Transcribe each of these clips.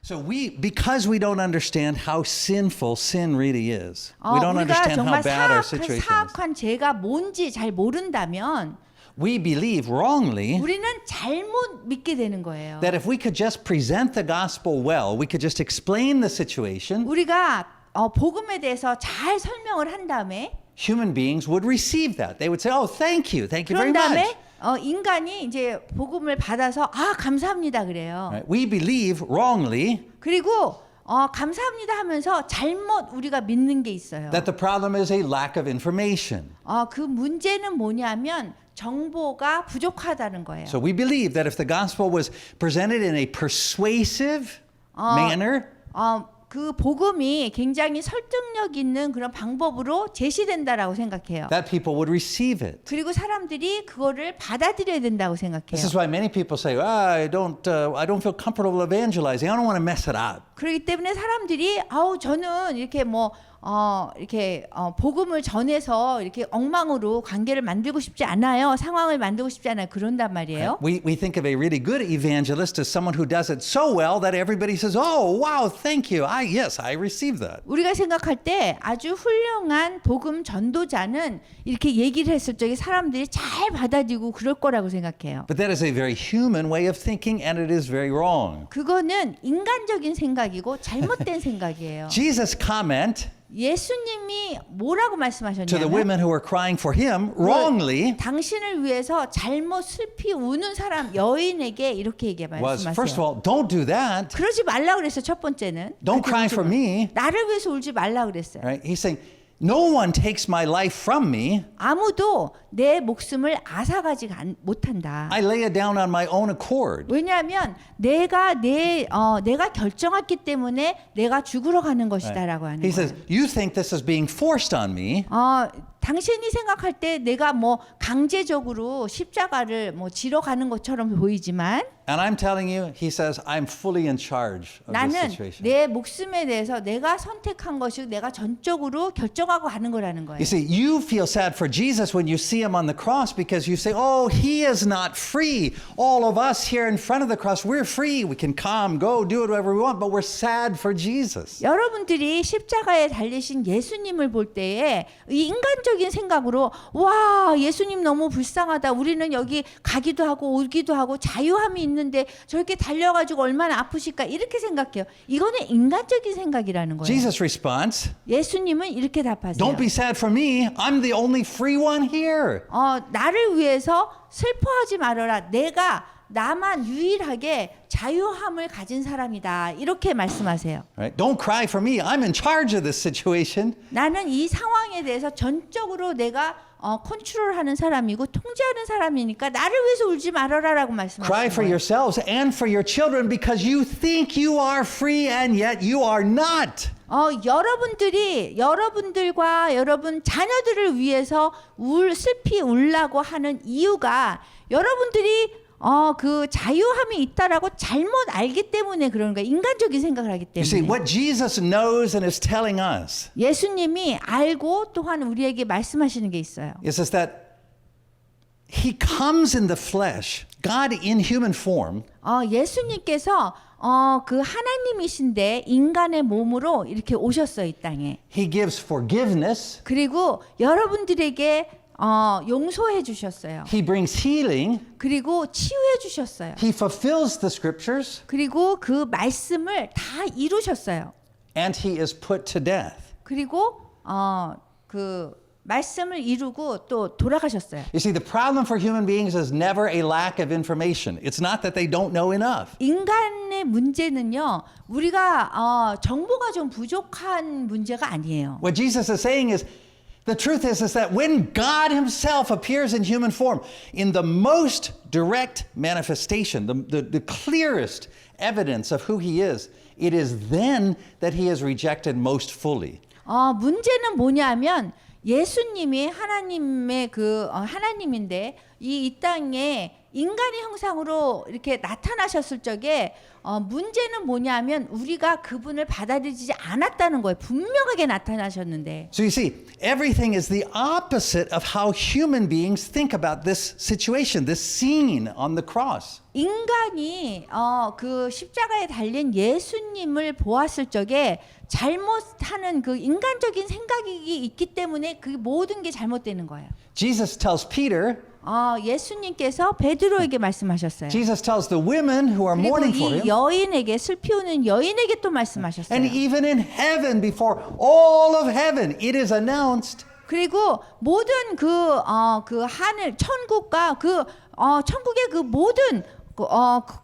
So because we don't understand how sinful sin really is, we don't 우리가 understand how 정말 bad our situation is. 사악한 죄가 뭔지 잘 모른다면 We believe wrongly 우리는 잘못 믿게 되는 거예요. that if we could just present the gospel well, we could just explain the situation, 우리가 복음에 대해서 잘 설명을 한 다음에 human beings would receive that. They would say, "Oh, thank you very 그런 다음에 much." 인간이 이제 복음을 받아서 감사합니다 그래요. Right? We believe wrongly 그리고 감사합니다 하면서 잘못 우리가 믿는 게 있어요. that the problem is a lack of information. 그 문제는 뭐냐면 정보가 부족하다는 거예요. So we believe that if the gospel was presented in a persuasive manner, 그 복음이 굉장히 설득력 있는 그런 방법으로 제시된다라고 생각해요. that people would receive it. 그리고 사람들이 그거를 받아들여야 된다고 생각해요. This is why many people say, I don't feel comfortable evangelizing. I don't want to mess it up. 그렇기 때문에 사람들이 저는 이렇게 복음을 전해서 이렇게 엉망으로 관계를 만들고 싶지 않아요. 상황을 만들고 싶지 않아요. 그런단 말이에요. We think of a really good evangelist as someone who does it so well that everybody says, "Oh, wow, thank you. Yes, I received that." 우리가 생각할 때 아주 훌륭한 복음 전도자는 이렇게 얘기를 했을 적에 사람들이 잘 받아들이고 그럴 거라고 생각해요. But that is a very human way of thinking, and it is very wrong. 그거는 인간적인 생각이고 잘못된 생각이에요. Jesus' comment 예수님이 뭐라고 to the 말씀하셨냐면 women who were crying for him wrongly 당신을 위해서 잘못 슬피 우는 사람 여인에게 이렇게 was, first of 말씀하세요. all, don't do that. 그러지 말라 그랬어요. 첫 번째는. Don't cry for me. 나를 위해서 울지 말라 그랬어요. Right? He's saying, no one takes my life from me. 아무도 내 목숨을 앗아가지 못한다. I lay it down on my own accord. 왜냐하면 내가 결정했기 때문에 내가 죽으러 가는 것이다라고 하는 He says, 거예요. you think this is being forced on me. 당신이 생각할 때 내가 강제적으로 십자가를 지러 가는 것처럼 보이지만 And I'm telling you, he says, I'm fully in charge of this 나는 situation. 내 목숨에 대해서 내가 선택한 것이고 내가 전적으로 결정하고 가는 거라는 거예요. You see, you feel sad for Jesus when you see him on the cross because you say, oh, he is not free. All of us here in front of the cross, we're free. We can come, go, do whatever we want, but we're sad for Jesus. 여러분들이 십자가에 달리신 예수님을 볼 때에 이 인간적인 생각으로 와, 예수님 너무 불쌍하다. 우리는 여기 가기도 하고 오기도 하고 자유함이 있는데 저렇게 달려가지고 얼마나 아프실까 이렇게 생각해요. 이거는 인간적인 생각이라는 거예요. Jesus' response, 예수님은 이렇게 답하세요. don't be sad for me. I'm the only free one here. 나를 위해서 슬퍼하지 말아라. 내가 나만 유일하게 자유함을 가진 사람이다. 이렇게 말씀하세요. Right? Don't cry for me. I'm in charge of this situation. 나는 이 상황에 대해서 전적으로 내가 컨트롤하는 사람이고 통제하는 사람이니까 나를 위해서 울지 말아라라고 Cry for 말씀하시는 거예요. yourselves and for your children because you think you are free and yet you are not. 여러분들과 여러분 자녀들을 위해서 슬피 울라고 하는 이유가 여러분들이 그 자유함이 있다라고 잘못 알기 때문에 그런 거예요. 인간적인 생각을 하기 You see, 때문에. what Jesus knows and is telling us 예수님이 알고 또한 우리에게 말씀하시는 게 있어요. is that he comes in the flesh, God in human form, 예수님께서 그 하나님이신데 인간의 몸으로 이렇게 오셨어요, 이 땅에. he gives forgiveness, 그리고 여러분들에게 용서해 주셨어요. he brings healing, 그리고 치유해 주셨어요. he fulfills the scriptures, 그리고 그 말씀을 다 이루셨어요. and he is put to death. 그리고 그 말씀을 이루고 또 돌아가셨어요. You see, the problem for human beings is never a lack of information. It's not that they don't know enough. 인간의 문제는요, 우리가 정보가 좀 부족한 문제가 아니에요. What Jesus is saying is, the truth is that when God himself appears in human form, in the most direct manifestation, the clearest evidence of who he is, it is then that he is rejected most fully. 문제는 뭐냐면 예수님이 하나님의 하나님인데 이 땅에 인간의 형상으로 이렇게 나타나셨을 적에 문제는 뭐냐면 우리가 그분을 받아들이지 않았다는 거예요. 분명하게 나타나셨는데. So you see, everything is the opposite of how human beings think about this situation, this scene on the cross. 인간이 그 십자가에 달린 예수님을 보았을 적에 잘못하는 그 인간적인 생각이 있기 때문에 그 모든 게 잘못되는 거예요. Jesus tells Peter, 예수님께서 베드로에게 말씀하셨어요. Jesus tells the women who are 그리고 mourning for 이 him, 여인에게 슬피 우는 여인에게 또 말씀하셨어요. and even in heaven, before all of heaven, it is announced. 그리고 모든 그 하늘 천국과 천국의 그 모든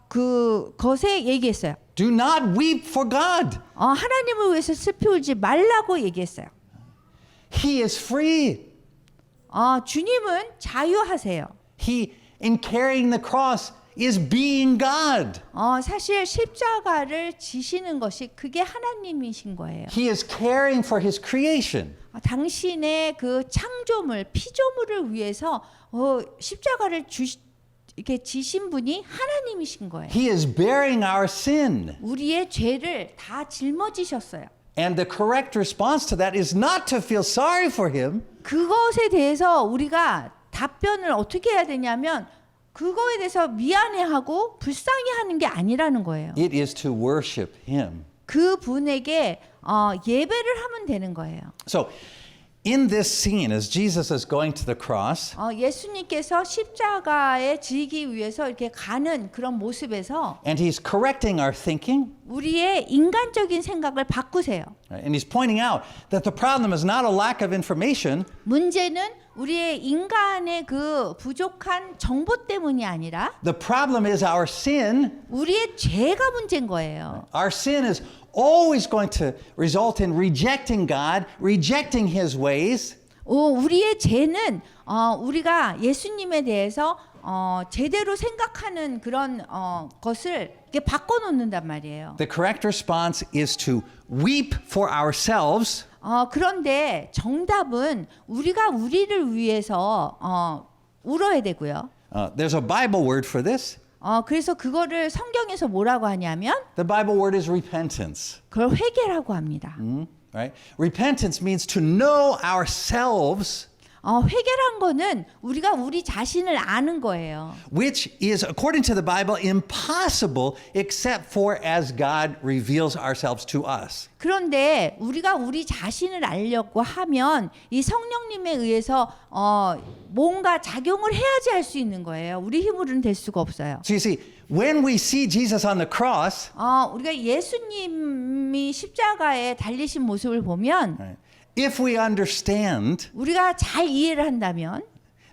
그 것에 얘기했어요. Do not weep for God. 하나님을 위해서 슬피 울지 말라고 얘기했어요. He is free. 주님은 자유하세요. He, in carrying the cross, is being God. 사실 십자가를 지시는 것이 그게 하나님이신 거예요. He is caring for his creation. 당신의 그 창조물, 피조물을 위해서 십자가를 이렇게 지신 분이 하나님이신 거예요. He is bearing our sin. 우리의 죄를 다 짊어지셨어요. And the correct response to that is not to feel sorry for him, 그것에 대해서 우리가 답변을 어떻게 해야 되냐면 그거에 대해서 미안해하고 불쌍해하는 게 아니라는 거예요. it is to worship him. 그 분에게 예배를 하면 되는 거예요. So, in this scene, as Jesus is going to the cross, 예수님께서 십자가에 지기 위해서 이렇게 가는 그런 모습에서 and he's correcting our thinking, 우리의 인간적인 생각을 바꾸세요. right? And he's pointing out that the problem is not a lack of information, 문제는 우리의 인간의 그 부족한 정보 때문이 아니라 the problem is our sin. 우리의 죄가 문제인 거예요. Our sin is always going to result in rejecting God, rejecting his ways. 우리의 죄는 우리가 예수님에 대해서 제대로 생각하는 그런 것을 이렇게 바꿔놓는단 말이에요. The correct response is to weep for ourselves. 그런데 정답은 우리가 우리를 위해서 울어야 되고요. There's a Bible word for this. 그래서 그거를 성경에서 뭐라고 하냐면 The Bible word is repentance. 그걸 회개라고 합니다. Right? Repentance means to know ourselves, 회개란 거는 우리가 우리 자신을 아는 거예요. which is, according to the Bible, impossible except for as God reveals ourselves to us. 그런데 우리가 우리 자신을 알려고 하면 이 성령님에 의해서 뭔가 작용을 해야지 할 수 있는 거예요. 우리 힘으로는 될 수가 없어요. So you see, when we see Jesus on the cross, 우리가 예수님이 십자가에 달리신 모습을 보면 right, if we understand 우리가 잘 이해를 한다면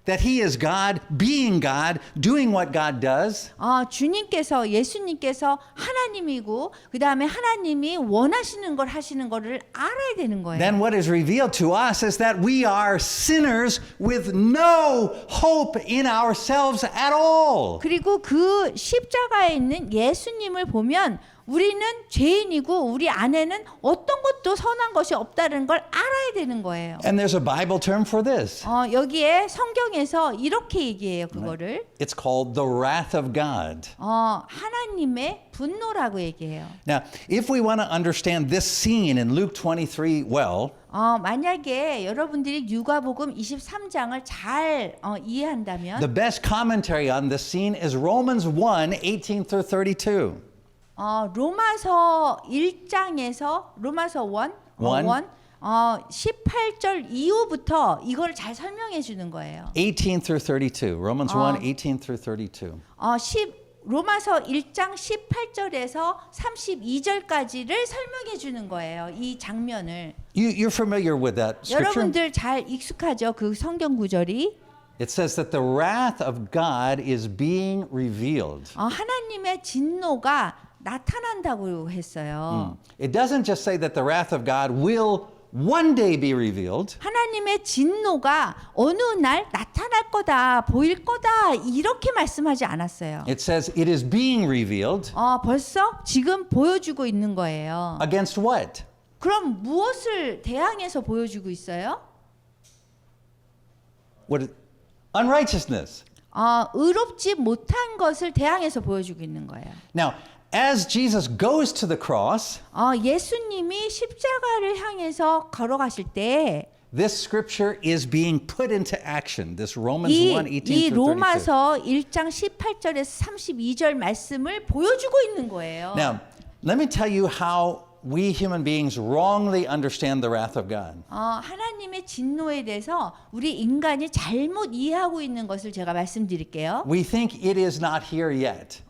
that he is God, being God, doing what God does, 주님께서 예수님께서 하나님이고 그 다음에 하나님이 원하시는 걸 하시는 거를 알아야 되는 거예요. then what is revealed to us is that we are sinners with no hope in ourselves at all. 그리고 그 십자가에 있는 예수님을 보면 우리는 죄인이고 우리 안에는 어떤 것도 선한 것이 없다는 걸 알아야 되는 거예요. And there's a Bible term for this. 여기에 성경에서 이렇게 얘기해요. 그거를 It's called the wrath of God. 하나님의 분노라고 얘기해요. Now, if we want to understand this scene in Luke 23 well, 만약에 여러분들이 누가복음 23장을 잘 이해한다면 the best commentary on this scene is Romans 1, 18 through 32. 로마서 1장에서 로마서 1 18절 이후부터 이걸 잘 설명해 주는 거예요. 18 through 32. Romans 1, 18 through 32. 로마서 1장 18절에서 32절까지를 설명해 주는 거예요. 이 장면을. You're familiar with that scripture? 여러분들 잘 익숙하죠? 그 성경 구절이. It says that the wrath of God is being revealed. 하나님의 진노가 나타난다고 했어요. It doesn't just say that the wrath of God will one day be revealed. 하나님의 진노가 어느 날 나타날 거다, 보일 거다 이렇게 말씀하지 않았어요. It says it is being revealed. 벌써 지금 보여주고 있는 거예요. Against what? 그럼 무엇을 대항해서 보여주고 있어요? Unrighteousness. 의롭지 못한 것을 대항해서 보여주고 있는 거예요. Now, as Jesus goes to the cross, 예수님이 십자가를 향해서 걸어가실 때 this scripture is being put into action. This Romans 이 1, 18 through 32. 로마서 1장 18절에서 32절 말씀을 보여주고 있는 거예요. Now, let me tell you how we human beings wrongly understand the wrath of God. 하나님의 진노에 대해서 우리 인간이 잘못 이해하고 있는 것을 제가 말씀드릴게요. We think it is not here yet.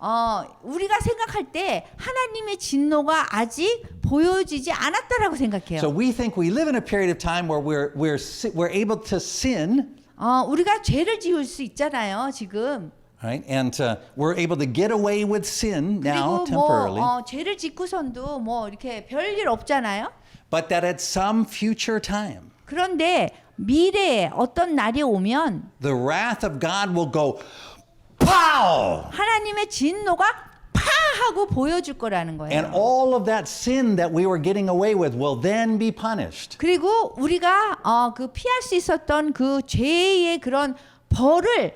우리가 생각할 때 하나님의 진노가 아직 보여지지 않았다라고 생각해요. So we think we live in a period of time where we're able to sin, 우리가 죄를 지을 수 있잖아요, 지금. right? And we're able to get away with sin now 그리고 temporarily. 죄를 짓고선도 이렇게 별일 없잖아요. But that at some future time, 그런데 미래에 어떤 날이 오면 the wrath of God will go, pow! 하나님의 진노가 파 하고 보여줄 거라는 거예요. And all of that sin that we were getting away with will then be punished. 그리고 우리가 그 피할 수 있었던 그 죄의 그런 벌을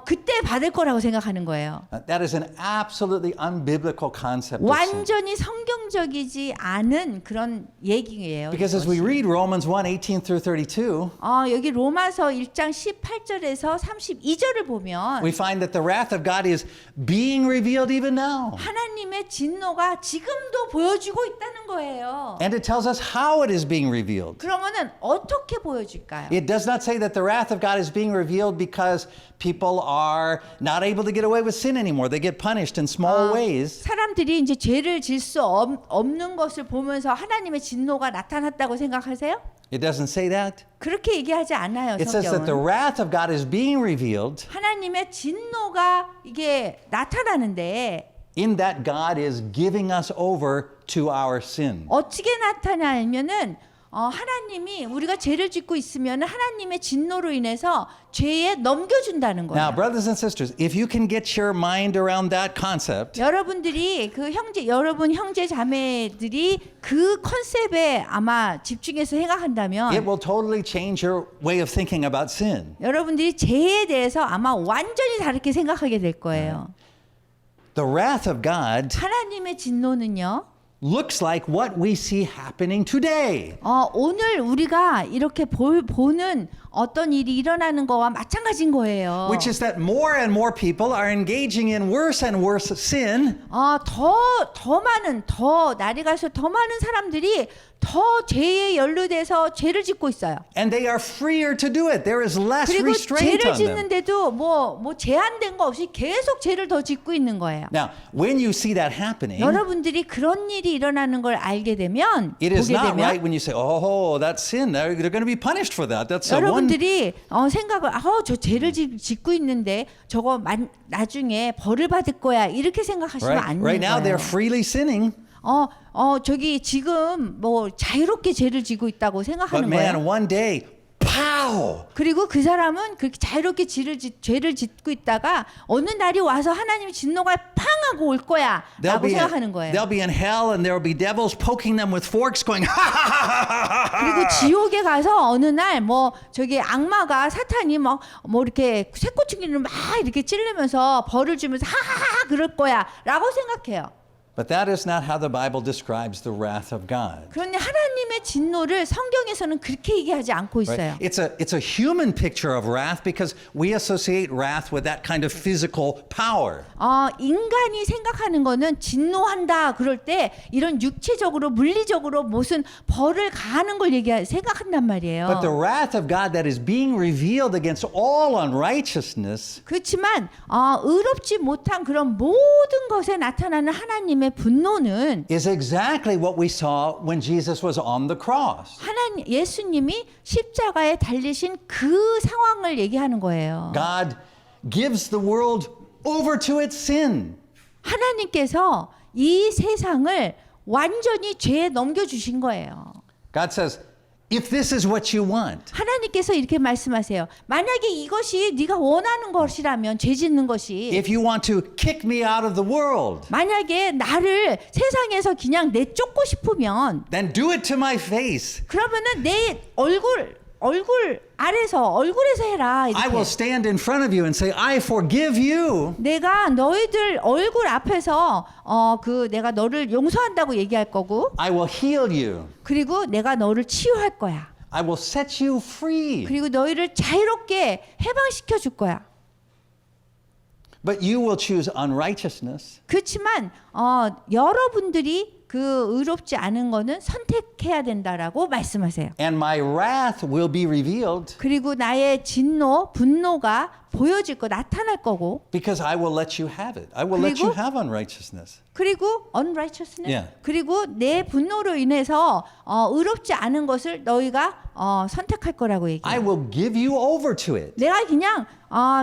그때 받을 거라고 생각하는 거예요. That is an absolutely unbiblical concept of sin. 완전히 성경적이지 않은 그런 얘기예요. Because as we 이것이. read Romans 1, 18 through 32, 여기 로마서 1장 18절에서 32절을 보면 we find that the wrath of God is being revealed even now. 하나님의 진노가 지금도 보여주고 있다는 거예요. And it tells us how it is being revealed. 그러면은 어떻게 보여줄까요? It does not say that the wrath of God is being revealed because people are not able to get away with sin anymore. They get punished in small ways. 사람들이 이제 죄를 질 수 없는 것을 보면서 하나님의 진노가 나타났다고 생각하세요? It doesn't say that. 그렇게 얘기하지 않아요. It says that the 성경은. wrath of God is being revealed 하나님의 진노가 이게 나타나는데 in that God is giving us over to our sin. 어떻게 나타나냐면은 하나님이 우리가 죄를 짓고 있으면 하나님의 진노로 인해서 죄에 넘겨준다는 Now, 거예요. brothers and sisters, if you can get your mind around that concept, 여러분들이 여러분 형제 자매들이 그 컨셉에 아마 집중해서 생각한다면 it will totally change your way of thinking about sin. 여러분들이 죄에 대해서 아마 완전히 다르게 생각하게 될 거예요. The wrath of God 하나님의 진노는요. looks like what we see happening today. 오늘 우리가 이렇게 보는 어떤 일이 일어나는 거와 마찬가지인 거예요. Which is that more and more people are engaging in worse and worse sin. 날이 갈수록 더 많은 사람들이 더 죄에 연루돼서 죄를 짓고 있어요. And they are freer to do it. There is less 그리고 restraint 죄를 on them. 짓는데도 뭐 제한된 거 없이 계속 죄를 더 짓고 있는 거예요. Now, when you see that happening, 여러분들이 그런 일이 일어나는 걸 알게 되면 it is 보게 not right 되면 when you say, "Oh, that's sin. They're going to be punished for that." That's a one. 여러분들이 생각을 저 죄를 짓고 있는데 저거 나중에 벌을 받을 거야 이렇게 생각하시면 안 Right 되는 now, they're 거예요. freely sinning, 저기 지금 뭐 자유롭게 죄를 지고 있다고 but 생각하는 man, 거예요. one day, pow! 그리고 그 사람은 그렇게 자유롭게 죄를 짓고 있다가 어느 날이 와서 하나님의 진노가 팡 하고 올 거야라고 생각하는 거예요. They'll be in hell, and there will be devils poking them with forks, going, "Ha ha ha ha ha ha!" 그리고 지옥에 가서 어느 날 저기 악마가 사탄이 뭐 이렇게 쇠꼬챙이를 막 이렇게 찌르면서 벌을 주면서 하하하 그럴 거야라고 생각해요. But that is not how the Bible describes the wrath of God. 그런데 하나님의 진노를 성경에서는 그렇게 얘기하지 않고 있어요. Right? It's a human picture of wrath because we associate wrath with that kind of physical power. 인간이 생각하는 거는 진노한다 그럴 때 이런 육체적으로 물리적으로 무슨 벌을 가하는 걸 생각한단 말이에요. But the wrath of God that is being revealed against all unrighteousness 그렇지만 의롭지 못한 그런 모든 것에 나타나는 하나님의 분노는 is exactly what we saw when Jesus was on the cross. 예수님이 십자가에 달리신 그 상황을 얘기하는 거예요. God gives the world over to its sin. 하나님께서 이 세상을 완전히 죄에 넘겨주신 거예요. God says, if this is what you want, 하나님께서 이렇게 말씀하세요. 만약에 이것이 네가 원하는 것이라면 죄 짓는 것이 if you want to kick me out of the world, 만약에 나를 세상에서 그냥 내쫓고 싶으면 then do it to my face. 그러면은 내 얼굴 얼굴 아래서 얼굴에서 해라. I 이렇게. will stand in front of you and say, I forgive you. 내가 너희들 얼굴 앞에서 내가 너를 용서한다고 얘기할 거고, I will heal you. 그리고 내가 너를 치유할 거야. I will set you free. 그리고 너희를 자유롭게 해방시켜 줄 거야. But you will choose unrighteousness. 그렇지만 여러분들이 그 의롭지 않은 거는 선택해야 된다라고 말씀하세요. And my wrath will be revealed 그리고 나의 진노, 분노가 보여질 거, 나타날 거고. because I will let you have it. I will let you 그리고- have unrighteousness. 그리고 unrighteousness. Yeah. 그리고 내 분노로 인해서 의롭지 않은 것을 너희가 선택할 거라고 I 얘기해요. will give you over to it. 내가 그냥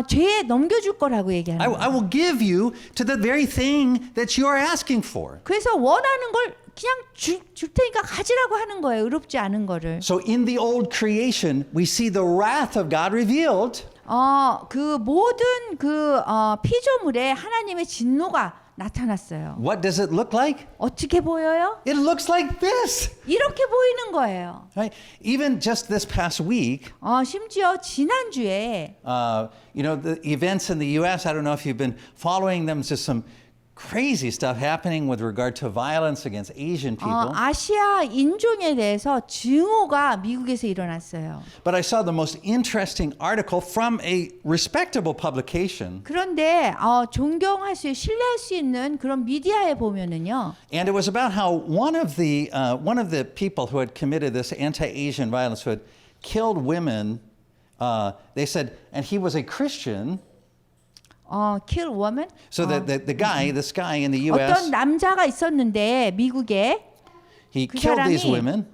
죄에 넘겨줄 거라고 얘기하는 I 거예요. will give you to the very thing that you are asking for. 그래서 원하는 걸 그냥 줄 테니까 가지라고 하는 거예요. 의롭지 않은 거를. So in the old creation, we see the wrath of God revealed. 그 모든 피조물에 하나님의 진노가 나타났어요. What does it look like? 어떻게 보여요? It looks like this. 이렇게 보이는 거예요. Right? Even just this past week, 심지어 지난주에 the events in the U.S., I don't know if you've been following them, just some crazy stuff happening with regard to violence against Asian people. 아시아 인종에 대해서 증오가 미국에서 일어났어요. But I saw the most interesting article from a respectable publication. 그런데 존경할 수, 신뢰할 수 있는 그런 미디어에 보면은요. And it was about how one of the people who had committed this anti-Asian violence, who had killed women, they said, and he was a Christian. kill woman? So this guy in the U.S., 어떤 남자가 있었는데 미국에 he 그 killed these 사람이 women.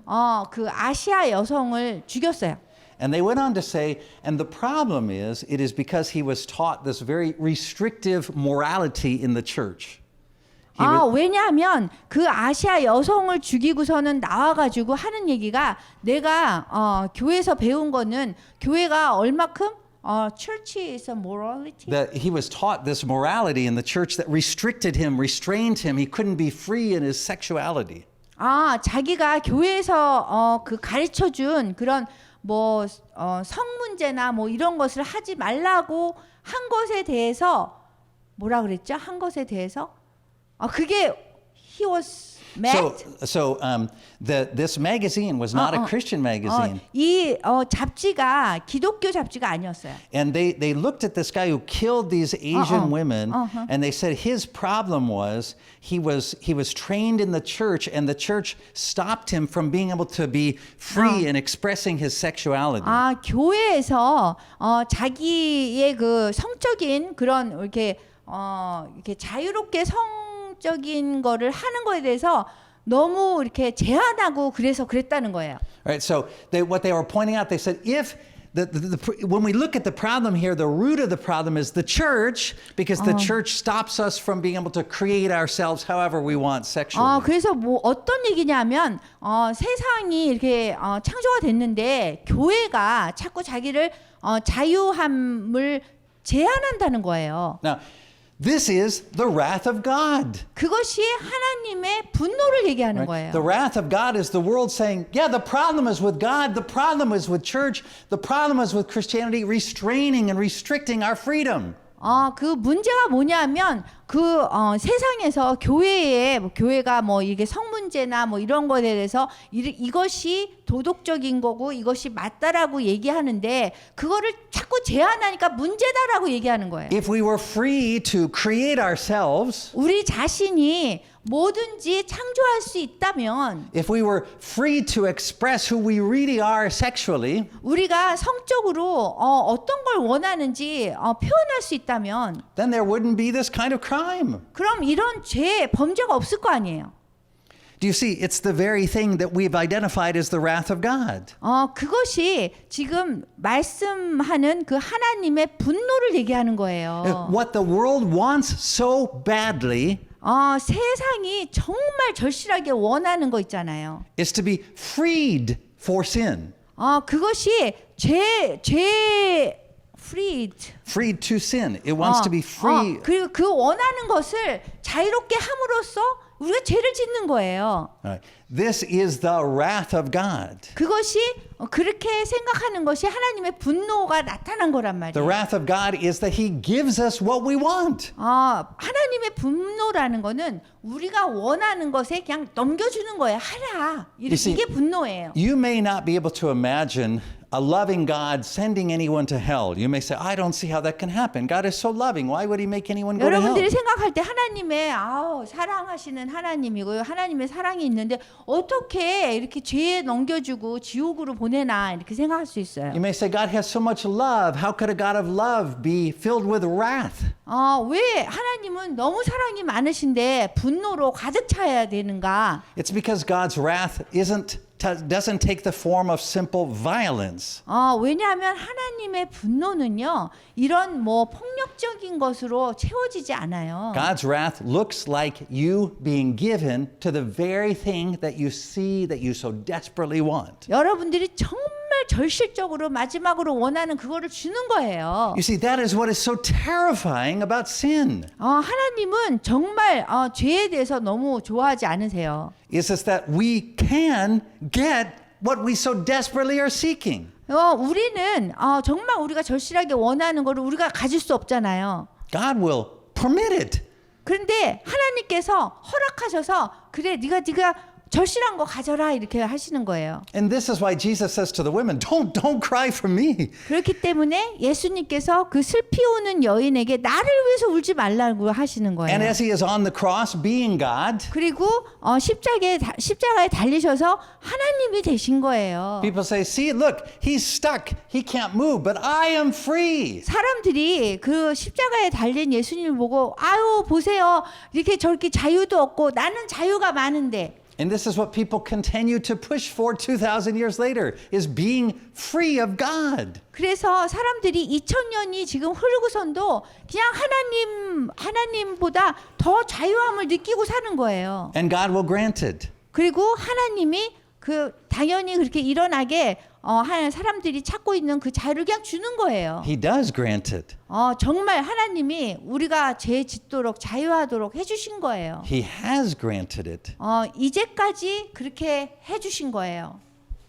그 아시아 여성을 죽였어요. And they went on to say, and the problem is, it is because he was taught this very restrictive morality in the church. 왜냐하면 그 아시아 여성을 죽이고서는 나와가지고 하는 얘기가 내가 교회에서 배운 거는 교회가 얼마큼 church is a morality. That he was taught this morality in the church that restricted him, restrained him. He couldn't be free in his sexuality. 자기가 교회에서 그 가르쳐 준 그런 성 문제나 이런 것을 하지 말라고 한 것에 대해서 뭐라 그랬죠? 한 것에 대해서 그게 he was mad. This magazine was not a Christian magazine. 이 잡지가 기독교 잡지가 아니었어요. And they looked at this guy who killed these Asian women, and they said his problem was he was trained in the church, and the church stopped him from being able to be free and expressing his sexuality. 교회에서 자기의 그 성적인 그런 이렇게 자유롭게 성적인 거를 하는 거에 대해서 너무 이렇게 제한하고 그래서 그랬다는 거예요. Right. So what they were pointing out, they said if when we look at the problem here, the root of the problem is the church, because the church stops us from being able to create ourselves however we want sexually. 그래서 어떤 얘기냐면 세상이 이렇게 창조가 됐는데 교회가 자꾸 자기를 자유함을 제한한다는 거예요. Now, this is the wrath of God. 그것이 하나님의 분노를 얘기하는 거예요. The wrath of God is the world saying, yeah, the problem is with God, the problem is with church, the problem is with Christianity restraining and restricting our freedom. 그 문제가 뭐냐면 그 세상에서 교회가 이게 성문제나 이런 거에 대해서 이것이 도덕적인 거고 이것이 맞다라고 얘기하는데 그거를 자꾸 제한하니까 문제다라고 얘기하는 거예요. If we were free to create ourselves, 우리 자신이 뭐든지 창조할 수 있다면, if we were free to express who we really are sexually, 우리가 성적으로 어떤 걸 원하는지 표현할 수 있다면, then there wouldn't be this kind of crime. 그럼 이런 범죄가 없을 거 아니에요. Do you see? It's the very thing that we've identified as the wrath of God. 그것이 지금 말씀하는 그 하나님의 분노를 얘기하는 거예요. What the world wants so badly 세상이 정말 절실하게 원하는 거 있잖아요. is to be freed for sin. 그것이 freed to sin. It wants to be free. 그리고 그 원하는 것을 자유롭게 함으로써 우리가 죄를 짓는 거예요. All right. This is the wrath of God. 그것이 그렇게 생각하는 것이 하나님의 분노가 나타난 거란 The 말이에요. wrath of God is that He gives us what we want. 하나님의 분노라는 거는 우리가 원하는 것에 그냥 넘겨주는 거예요. 하라. see, 이게 분노예요. You may not be able to imagine a loving God sending anyone to hell. You may say, I don't see how that can happen. God is so loving. Why would He make anyone go to hell? 여러분들이 생각할 때 하나님의 사랑하시는 하나님이고요. 하나님의 사랑이 있는데 어떻게 이렇게 죄에 넘겨주고 지옥으로 보내나 이렇게 생각할 수 있어요. You may say, God has so much love. How could a God of love be filled with wrath? 왜 하나님은 너무 사랑이 많으신데 분노로 가득 차야 되는가? It's because God's wrath doesn't take the form of simple violence. 왜냐하면 하나님의 분노는요 이런 폭력적인 것으로 채워지지 않아요. God's wrath looks like you being given to the very thing that you see that you so desperately want. 여러분들이 정말 절실적으로 마지막으로 원하는 그거를 주는 거예요. You see, that is what is so terrifying about sin. 하나님은 정말 죄에 대해서 너무 좋아하지 않으세요. Is that we can get what we so desperately are seeking. 우리는 정말 우리가 절실하게 원하는 거를 우리가 가질 수 없잖아요. God will permit it. 그런데 하나님께서 허락하셔서 그래 네가 절실한 거 가져라 이렇게 하시는 거예요. And this is why Jesus says to the women, don't cry for me. 그렇기 때문에 예수님께서 그 슬피 우는 여인에게 나를 위해서 울지 말라고 하시는 거예요. And as He is on the cross being God, 그리고 십자가에 달리셔서 하나님이 되신 거예요. people say, see, look, He's stuck. He can't move, but I am free. 사람들이 그 십자가에 달린 예수님을 보고 아유 보세요. 이렇게 저렇게 자유도 없고 나는 자유가 많은데 And this is what people continue to push for 2,000 years later, is being free of God. 그래서 사람들이 2000년이 지금 흐르고선도 그냥 하나님보다 더 자유함을 느끼고 사는 거예요. And God will grant it. 그리고 하나님이 당연히 그렇게 일어나게 사람들이 찾고 있는 그 자유를 그냥 주는 거예요. He does grant it. 정말 하나님이 우리가 죄 짓도록 자유하도록 해주신 거예요. He has granted it. 이제까지 그렇게 해주신 거예요.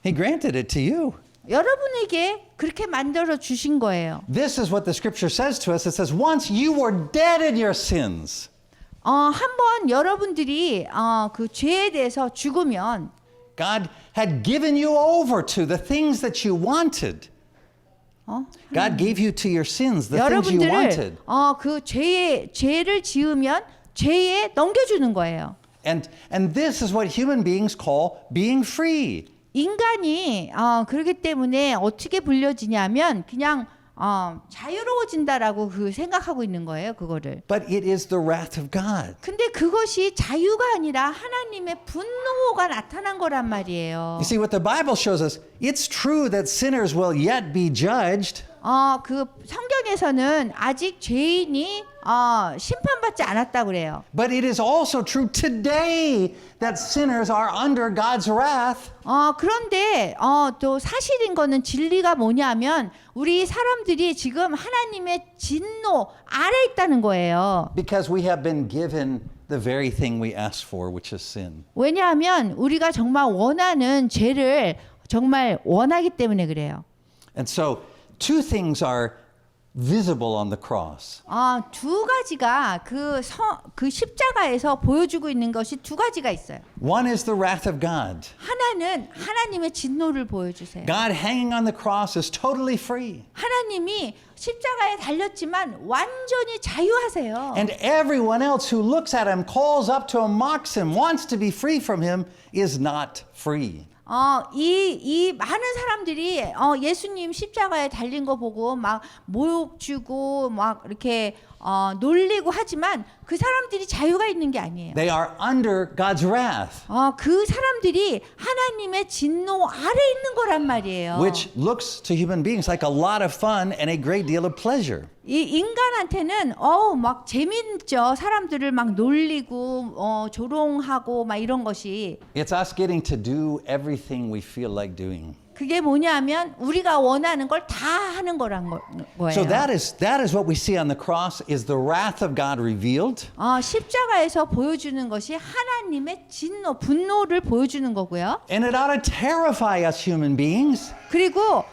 He granted it to you. 여러분에게 그렇게 만들어 주신 거예요. This is what the scripture says to us. It says, once you were dead in your sins. 한번 여러분들이 그 죄에 대해서 죽으면 God had given you over to the things that you wanted. God gave you to your sins, the things you wanted. 여러분들을 그 죄를 지으면 죄에 넘겨주는 거예요. And this is what human beings call being free. 인간이 그렇기 때문에 어떻게 불려지냐면 그냥 자유로워진다라고 생각하고 있는 거예요, 그거를. But it is the wrath of God. 근데 그것이 자유가 아니라 하나님의 분노가 나타난 거란 말이에요. You see, what the Bible shows us, it's true that sinners will yet be judged. 그 성경에서는 아직 죄인이 심판받지 않았다고 그래요. But it is also true today that sinners are under God's wrath. 그런데 또 사실인 거는 진리가 뭐냐면 우리 사람들이 지금 하나님의 진노 아래 있다는 거예요. Because we have been given the very thing we asked for, which is sin. 왜냐하면 우리가 정말 원하는 죄를 정말 원하기 때문에 그래요. And so two things are visible on the cross. 두 가지가 그 십자가에서 보여주고 있는 것이 두 가지가 있어요. One is the wrath of God. 하나는 하나님의 진노를 보여주세요. God hanging on the cross is totally free. 하나님이 십자가에 달렸지만 완전히 자유하세요. And everyone else who looks at him, calls up to him, mocks him, wants to be free from him, is not free. 이 많은 사람들이 예수님 십자가에 달린 거 보고 막 모욕 주고 막 이렇게 놀리고 하지만 그 사람들이 자유가 있는 게 아니에요. They are under God's wrath, 그 사람들이 하나님의 진노 아래 있는 거란 말이에요. which looks to human beings like a lot of fun and a great deal of pleasure. 이 인간한테는 막 재밌죠. 사람들을 막 놀리고 조롱하고 막 이런 것이. It's us getting to do everything we feel like doing. 그게 뭐냐면 우리가 원하는 걸 다 하는 거란 거예요. So that is what we see on the cross is the wrath of God revealed. 십자가에서 보여주는 것이 하나님의 진노, 분노를 보여주는 거고요. And it ought to terrify us human beings 그리고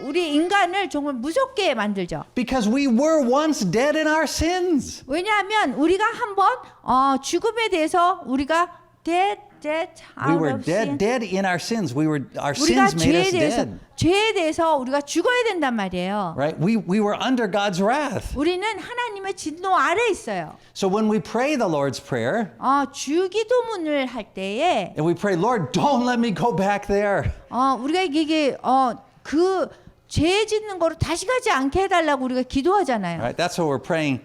우리 인간을 정말 무섭게 만들죠. because we were once dead in our sins. 왜냐하면 우리가 한번 죽음에 대해서 우리가 dead We out were of sin. dead in our sins. Our 우리가 sins made us 죄에 dead. 대해서 우리가 죽어야 된단 말이에요. Right? We were under God's wrath. 우리는 하나님의 진노 아래 있어요. So when we pray the Lord's Prayer, 주기도문을 할 때에 and we pray, Lord, don't let me go back there. 우리가 이게 그 죄 짓는 거로 다시 가지 않게 해달라고 우리가 기도하잖아요. Right? That's what we're praying.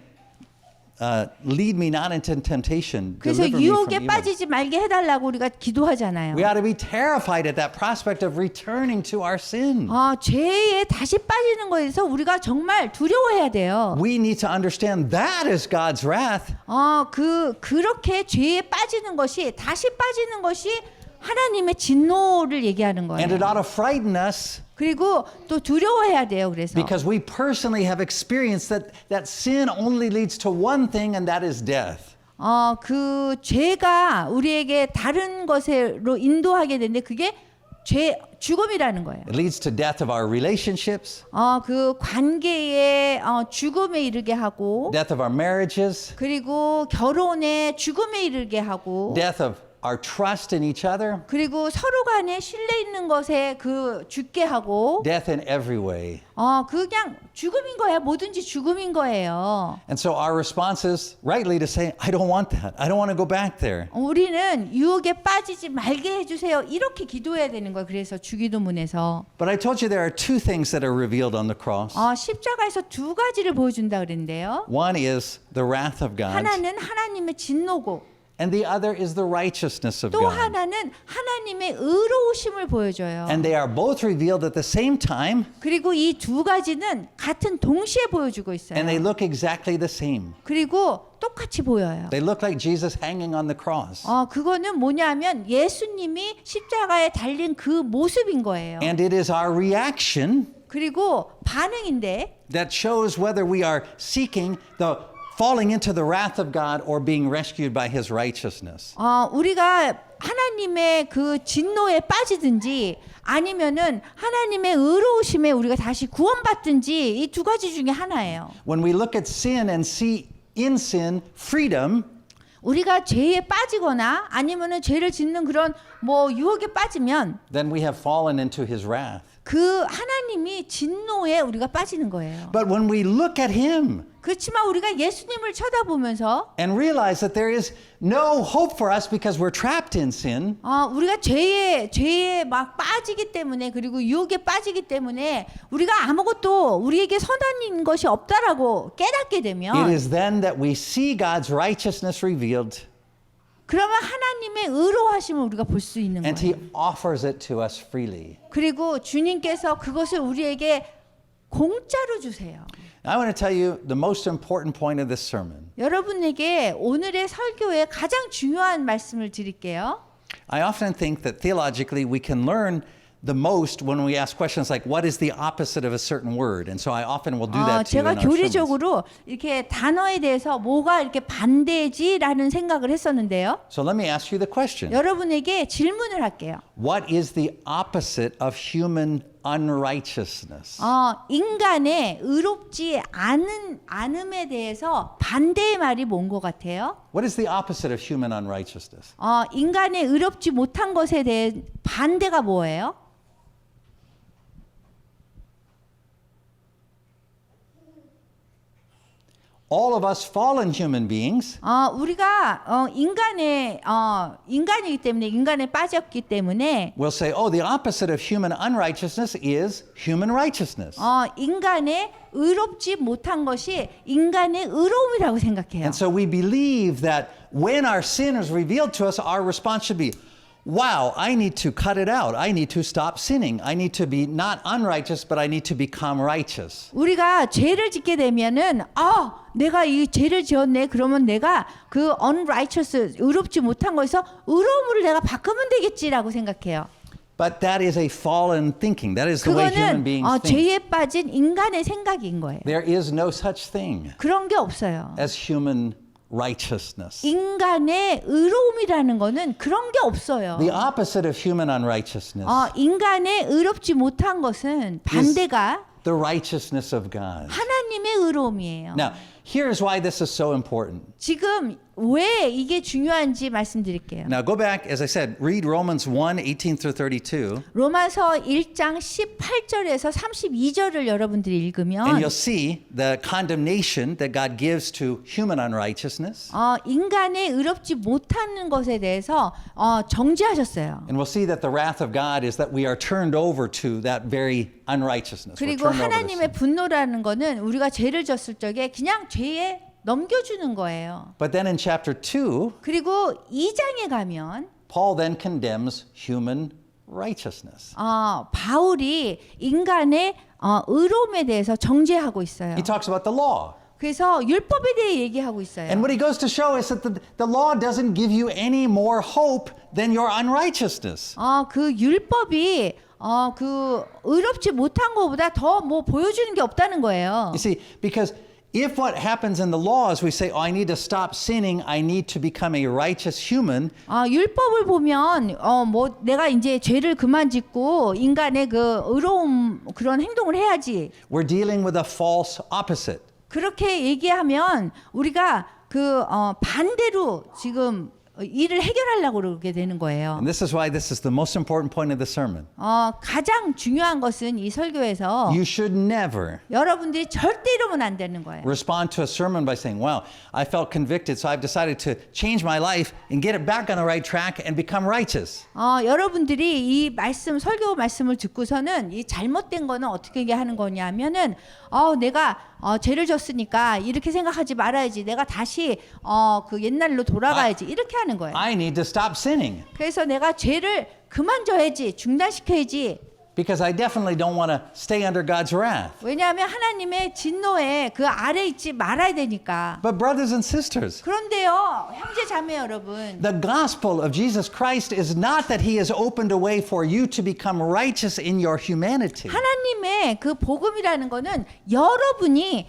Lead me not into temptation. 그래서 Deliver me from 유혹에 evil. 빠지지 말게 해달라고 우리가 기도하잖아요. We ought to be terrified at that prospect of returning to our sin. 죄에 다시 빠지는 거에 대해서 우리가 정말 두려워해야 돼요. We need to understand that is God's wrath. 그렇게 죄에 빠지는 것이 다시 빠지는 것이 하나님의 진노를 얘기하는 거예요. And it ought to frighten us 그리고 또 두려워해야 돼요. 그래서 because we personally have experienced that sin only leads to one thing, and that is death. 그 죄가 우리에게 다른 것으로 인도하게 되는데 그게 죽음이라는 거예요. It leads to death of our relationships, 그 관계의 죽음에 이르게 하고 death of our marriages, 그리고 결혼에 죽음에 이르게 하고 death of our trust in each other, 그리고 서로 간에 신뢰 있는 것에 죽게 하고 death in every way. 그냥 죽음인 거예요. 뭐든지 죽음인 거예요. And so our response is rightly to say, I don't want that. I don't want to go back there. 우리는 유혹에 빠지지 말게 해주세요. 이렇게 기도해야 되는 거예요. 그래서 주기도문에서 But I told you there are two things that are revealed on the cross. 십자가에서 두 가지를 보여준다 그랬는데요. One is the wrath of God, 하나는 하나님의 진노고 and the other is the righteousness of 또 God. 하나는 하나님의 의로우심을 보여줘요. And they are both revealed at the same time, 그리고 이 두 가지는 같은 동시에 보여주고 있어요. and they look exactly the same. 그리고 똑같이 보여요. They look like Jesus hanging on the cross. 그거는 뭐냐면 예수님이 십자가에 달린 그 모습인 거예요. And it is our reaction 그리고 반응인데 that shows whether we are seeking the falling into the wrath of God or being rescued by his righteousness. 우리가 하나님의 그 진노에 빠지든지 아니면은 하나님의 의로우심에 우리가 다시 구원받든지 이 두 가지 중에 하나예요. When we look at sin and see in sin freedom, 우리가 죄에 빠지거나 아니면은 죄를 짓는 그런 유혹에 빠지면 then we have fallen into his wrath. 그 하나님이 진노에 우리가 빠지는 거예요. But when we look at him 그렇지만 우리가 예수님을 쳐다보면서 and realize that there is no hope for us because we're trapped in sin, 우리가 죄에 막 빠지기 때문에 그리고 유혹에 빠지기 때문에 우리가 아무것도 우리에게 선한 것이 없다라고 깨닫게 it 되면 is then that we see God's righteousness revealed 그러면 하나님의 의로하심을 우리가 볼 수 있는 and 거예요. he offers it to us freely. 그리고 주님께서 그것을 우리에게 공짜로 주세요. I want to tell you the most important point of this sermon. 여러분에게 오늘의 설교의 가장 중요한 말씀을 드릴게요. I often think that theologically we can learn the most when we ask questions like what is the opposite of a certain word, and so I often will do that to you 제가 in our sermons. 교리적으로 이렇게 단어에 대해서 뭐가 이렇게 반대지라는 생각을 했었는데요. So let me ask you the question. 여러분에게 질문을 할게요. What is the opposite of human unrighteousness? 인간의 의롭지 않음에 대해서 반대의 말이 뭔 것 같아요? What is the opposite of human unrighteousness? 인간의 의롭지 못한 것에 대해 반대가 뭐예요? All of us fallen human beings 우리가 인간이기 때문에 인간에 빠졌기 때문에 will say, oh, the opposite of human unrighteousness is human righteousness. 인간의 의롭지 못한 것이 인간의 의로움이라고 생각해요. And so we believe that when our sin is revealed to us, our response should be, wow, I need to cut it out. I need to stop sinning. I need to be not unrighteous, but I need to become righteous. 우리가 죄를 짓게 되면은 내가 이 죄를 지었네. 그러면 내가 unrighteous 의롭지 못한 거에서 의로움으로 내가 바꾸면 되겠지라고 생각해요. But that is a fallen thinking. That is the way human 그거는 beings think. 죄에 빠진 인간의 생각인 거예요. There is no such thing 그런 게 없어요. as human righteousness. 인간의 의로움이라는 거는 그런 게 없어요. The opposite of human unrighteousness 인간의 의롭지 못한 것은 반대가 the righteousness of God. 하나님의 의로움이에요. Now, here's why this is so important. 지금 왜 이게 중요한지 말씀드릴게요. Now, go back, as I said, read Romans 1, 18 through 32, 로마서 1장 18절에서 32절을 여러분들이 and 읽으면 you'll see the condemnation that God gives to human unrighteousness. 인간의 의롭지 못하는 것에 대해서 정죄하셨어요. And we'll see that the wrath of God is that we are turned over to that very unrighteousness. We're 그리고 turned over to 하나님의 sin. 분노라는 거는 우리가 죄를 졌을 적에 그냥 죄에 넘겨주는 거예요. But then in chapter 2, 그리고 2장에 가면 Paul then condemns human righteousness. 바울이 인간의 의로움에 대해서 정죄하고 있어요. He talks about the law. 그래서 율법에 대해 얘기하고 있어요. And what he goes to show is that the law doesn't give you any more hope than your unrighteousness. 그 율법이 그 의롭지 못한 것보다 더 뭐 보여주는 게 없다는 거예요. You see, because if what happens in the law is we say, oh, I need to stop sinning, I need to become a righteous human, 율법을 보면 뭐 내가 이제 죄를 그만 짓고 인간의 그 의로움 그런 행동을 해야지. we're dealing with a false opposite. 그렇게 얘기하면 우리가 그 반대로 지금 일을 해결하려고 그러게 되는 거예요. And this is why this is the most important point of the sermon. 가장 중요한 것은 이 설교에서 You should never 여러분들이 절대 이러면 안 되는 거예요. respond to a sermon by saying, well, I felt convicted, so I've decided to change my life and get it back on the right track and become righteous. 여러분들이 이 말씀 설교 말씀을 듣고서는 이 잘못된 거는 어떻게 하는 거냐면은 내가 죄를 졌으니까 이렇게 생각하지 말아야지. 내가 다시 그 옛날로 돌아가야지. 이렇게 하는 거예요. I need to stop sinning 그래서 내가 죄를 그만둬야지. 중단시켜야지. because I definitely don't want to stay under God's wrath. 왜냐하면 하나님의 진노에 그 아래 있지 말아야 되니까. But brothers and sisters, 그런데요, 형제 자매 여러분, the gospel of Jesus Christ is not that he has opened a way for you to become righteous in your humanity. 하나님의 그 복음이라는 거는 여러분이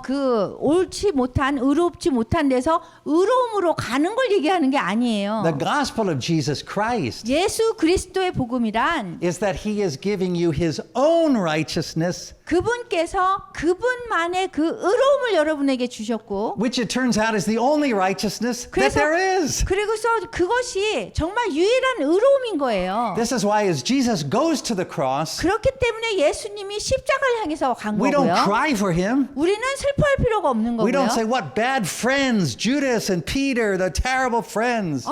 그 옳지 못한 의롭지 못한 데서 의로움으로 가는 걸 얘기하는 게 아니에요. The gospel of Jesus Christ 예수 그리스도의 복음이란 is that he is giving you his own righteousness, 그분께서 그분만의 그 의로움을 여러분에게 주셨고 which it turns out is the only righteousness that there is. 그리고서 그것이 정말 유일한 의로움인 거예요. This is why as Jesus goes to the cross, 그렇기 때문에 예수님이 십자가를 향해서 간 we don't 거고요. cry for him. 우리는 슬퍼할 필요가 없는 We don't 거고요. say, what bad friends, Judas and Peter, the terrible friends.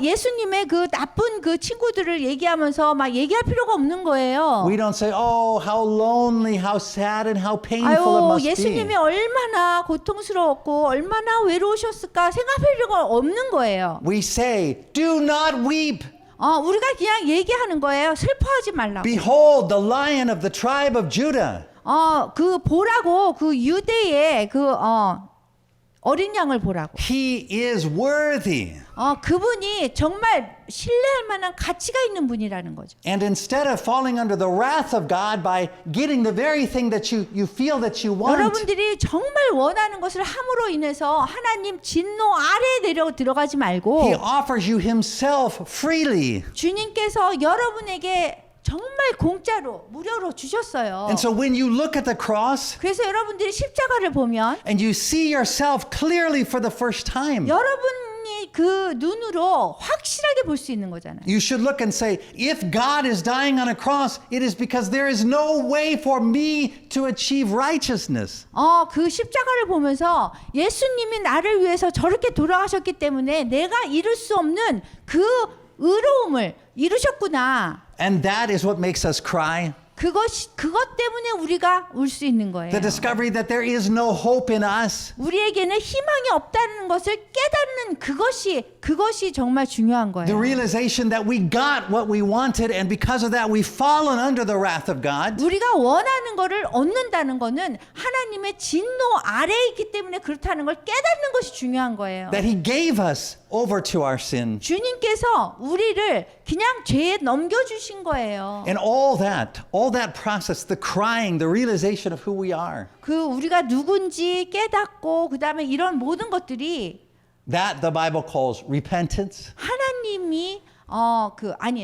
예수님의 그 나쁜 그 친구들을 얘기하면서 막 얘기할 필요가 없는 거예요. We don't say, oh, how lonely, how sad, and how painful it must 예수님이 be. 얼마나 고통스러웠고 얼마나 외로우셨을까 생각할 필요가 없는 거예요. We say, do not weep. 우리가 그냥 얘기하는 거예요. 슬퍼하지 말라고. Behold, the lion of the tribe of Judah. 그 보라고 그 유대의 그 어린 양을 보라고. He is worthy. 그분이 정말 신뢰할 만한 가치가 있는 분이라는 거죠. And instead of falling under the wrath of God by getting the very thing that you feel that you want, 여러분들이 정말 원하는 것을 함으로 인해서 하나님 진노 아래에 내려 들어가지 말고 he offers you himself freely. 주님께서 여러분에게 정말 공짜로 무료로 주셨어요. And so when you look at the cross 그래서 여러분들이 십자가를 보면 and you see yourself clearly for the first time, 여러분이 그 눈으로 확실하게 볼 수 있는 거잖아요. you should look and say, if God is dying on a cross, it is because there is no way for me to achieve righteousness. 그 십자가를 보면서 예수님이 나를 위해서 저렇게 돌아가셨기 때문에 내가 이룰 수 없는 그 의로움을 이루셨구나. And that is what makes us cry. 그것 때문에 우리가 울 수 있는 거예요. The discovery that there is no hope in us. 우리에게는 희망이 없다는 것을 깨닫는 그것이 정말 중요한 The 거예요. realization that we got what we wanted, and because of that, we've fallen under the wrath of God. 우리가 원하는 거를 얻는다는 거는 하나님의 진노 아래에 있기 때문에 그렇다는 걸 깨닫는 것이 중요한 거예요. That He gave us over to our sin. 주님께서 우리를 그냥 죄에 넘겨주신 거예요. And all that process, the crying, the realization of who we are, 그 우리가 누군지 깨닫고 그 다음에 이런 모든 것들이 that the Bible calls repentance. 하나님이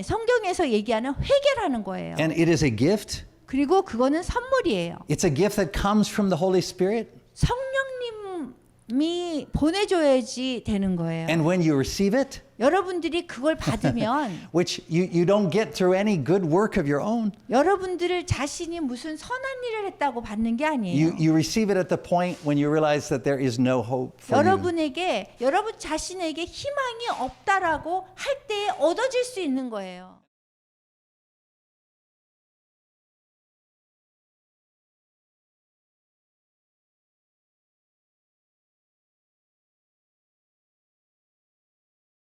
성경에서 얘기하는 회개라는 거예요. And it is a gift. 그리고 그거는 선물이에요. It's a gift that comes from the Holy Spirit. 성령님이 보내줘야지 되는 거예요. And when you receive it, 여러분들이 그걸 받으면 which you don't get through any good work of your own, 여러분들을 자신이 무슨 선한 일을 했다고 받는 게 아니에요. you receive it at the point when you realize that there is no hope for you. 여러분 자신에게 희망이 없다라고 할 때에 얻어질 수 있는 거예요.